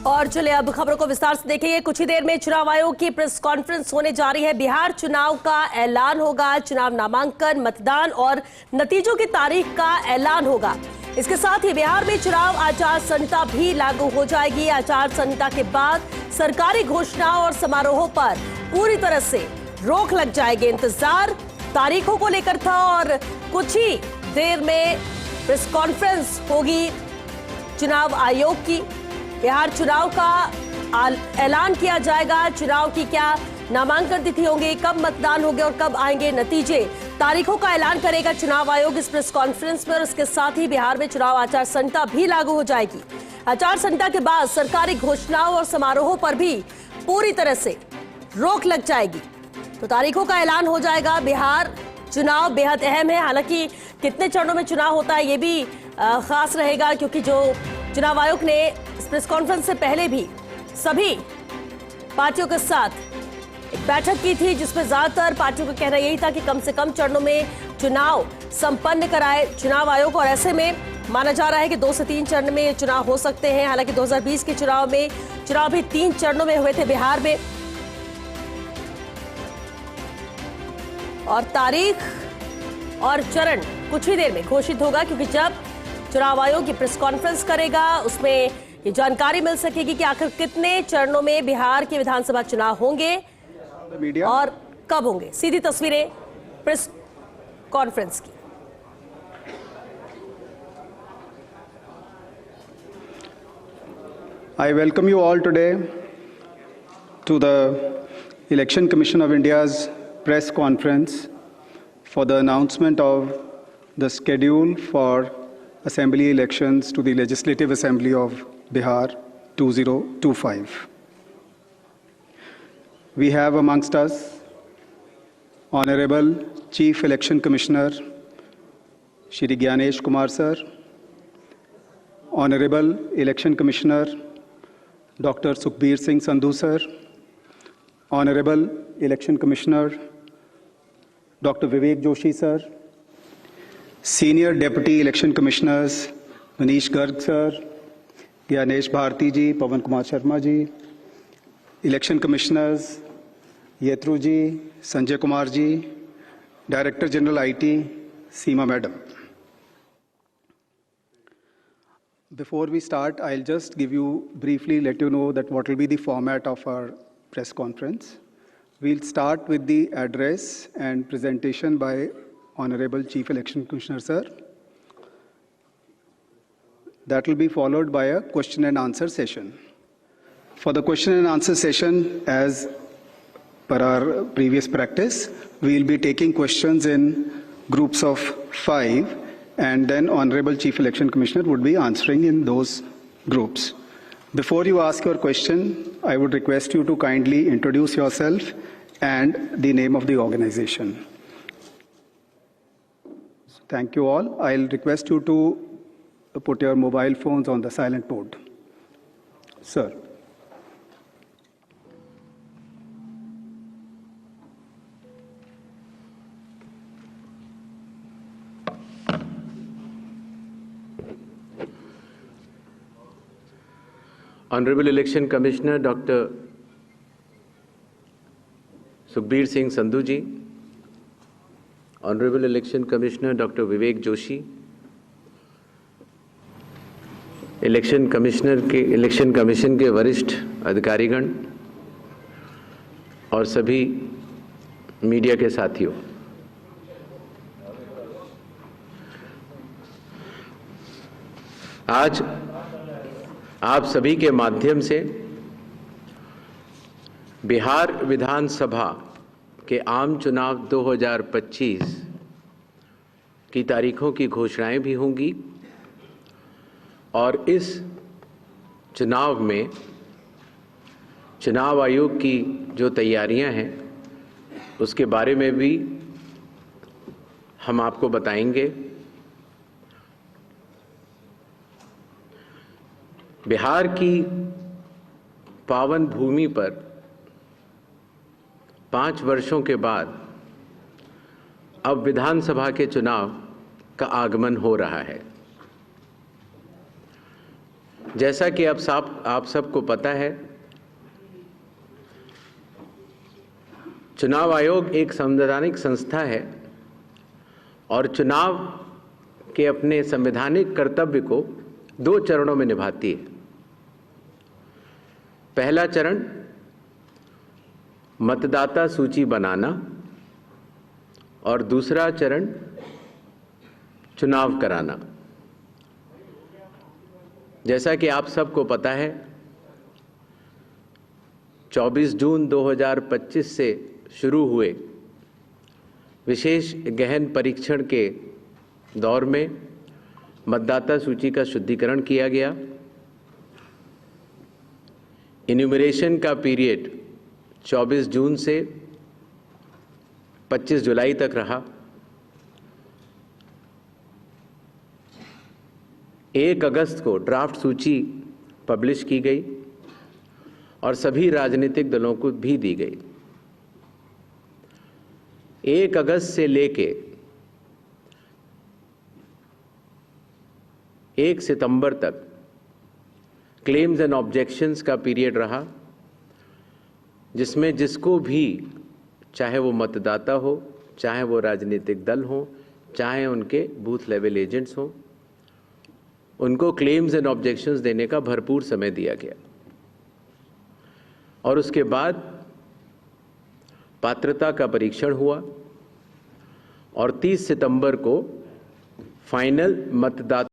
और चलिए अब खबरों को विस्तार से देखेंगे। कुछ ही देर में चुनाव आयोग की प्रेस कॉन्फ्रेंस होने जा रही है। बिहार चुनाव का ऐलान होगा, चुनाव नामांकन, मतदान और नतीजों की तारीख का ऐलान होगा। इसके साथ ही बिहार में चुनाव आचार संहिता भी लागू हो जाएगी। आचार संहिता के बाद सरकारी घोषणाओं और समारोहों पर पूरी तरह से रोक लग जाएगी। इंतजार तारीखों को लेकर था और कुछ ही देर में प्रेस कॉन्फ्रेंस होगी चुनाव आयोग की। बिहार चुनाव का ऐलान किया जाएगा। चुनाव की क्या नामांकन तिथि होंगी, कब मतदान होंगे और कब आएंगे नतीजे, तारीखों का ऐलान करेगा चुनाव आयोग इस प्रेस कॉन्फ्रेंस में। और इसके साथ ही बिहार में चुनाव आचार संहिता भी लागू हो जाएगी। आचार संहिता के बाद सरकारी घोषणाओं और समारोहों पर भी पूरी तरह से रोक लग जाएगी। तो तारीखों का ऐलान हो जाएगा। बिहार चुनाव बेहद अहम है। हालांकि कितने चरणों में चुनाव होता है ये भी खास रहेगा, क्योंकि जो चुनाव आयोग ने इस प्रेस कॉन्फ्रेंस से पहले भी सभी पार्टियों के साथ एक बैठक की थी, जिसमें ज्यादातर पार्टियों का कहना यही था कि कम से कम चरणों में चुनाव संपन्न कराए चुनाव आयोग। और ऐसे में माना जा रहा है कि 2 से 3 चरण में चुनाव हो सकते हैं। हालांकि 2020 के चुनाव भी 3 चरणों में हुए थे बिहार में। और तारीख और चरण कुछ ही देर में घोषित होगा, क्योंकि जब चुनाव आयोग की प्रेस कॉन्फ्रेंस करेगा उसमें ये जानकारी मिल सकेगी कि आखिर कितने चरणों में बिहार के विधानसभा चुनाव होंगे और कब होंगे। सीधी तस्वीरें प्रेस कॉन्फ्रेंस की। I welcome you all today to the Election Commission of India's press conference for the announcement of the schedule for assembly elections to the Legislative Assembly of Bihar 2025. We have amongst us Honorable Chief Election Commissioner Shri Gyanesh Kumar Sir, Honorable Election Commissioner Dr. Sukhbir Singh Sandhu Sir, Honorable Election Commissioner Dr. Vivek Joshi Sir, Senior Deputy Election Commissioners Manish Garg Sir, Gyanesh Bharti Ji, Pawan Kumar Sharma Ji, Election Commissioners Yetru Ji, Sanjay Kumar Ji, Director General IT Seema Madam. Before we start, I'll just briefly let you know that what will be the format of our press conference. We'll start with the address and presentation by Honorable Chief Election Commissioner Sir. That will be followed by a question and answer session. For the question and answer session, as per our previous practice, we'll be taking questions in groups of 5, and then Honorable Chief Election Commissioner would be answering in those groups. Before you ask your question, I would request you to kindly introduce yourself and the name of the organization. Thank you all. I'll request you to put your mobile phones on the silent mode. Sir. Honorable Election Commissioner Dr. Sukhbir Singh Sandhu Ji, Honorable Election Commissioner Dr. Vivek Joshi, election commission के वरिष्ठ अधिकारीगण और सभी media के साथियों, आज आप सभी के माध्यम से बिहार विधानसभा के आम चुनाव 2025 की तारीखों की घोषणाएं भी होंगी और इस चुनाव में चुनाव आयोग की जो तैयारियां हैं उसके बारे में भी हम आपको बताएंगे। बिहार की पावन भूमि पर 5 वर्षों के बाद अब विधानसभा के चुनाव का आगमन हो रहा है। जैसा कि अब आप सबको पता है, चुनाव आयोग एक संवैधानिक संस्था है और चुनाव के अपने संवैधानिक कर्तव्य को 2 चरणों में निभाती है। पहला चरण मतदाता सूची बनाना और दूसरा चरण चुनाव कराना। जैसा कि आप सबको पता है, 24 जून 2025 से शुरू हुए विशेष गहन परीक्षण के दौर में मतदाता सूची का शुद्धिकरण किया गया। इन्यूमरेशन का पीरियड 24 जून से 25 जुलाई तक रहा। 1 अगस्त को ड्राफ्ट सूची पब्लिश की गई और सभी राजनीतिक दलों को भी दी गई। 1 अगस्त से लेके 1 सितंबर तक क्लेम्स एंड ऑब्जेक्शंस का पीरियड रहा, जिसमें जिसको भी, चाहे वो मतदाता हो, चाहे वो राजनीतिक दल हो, चाहे उनके बूथ लेवल एजेंट्स हो, उनको क्लेम्स एंड ऑब्जेक्शंस देने का भरपूर समय दिया गया। और उसके बाद पात्रता का परीक्षण हुआ और 30 सितंबर को फाइनल मतदाता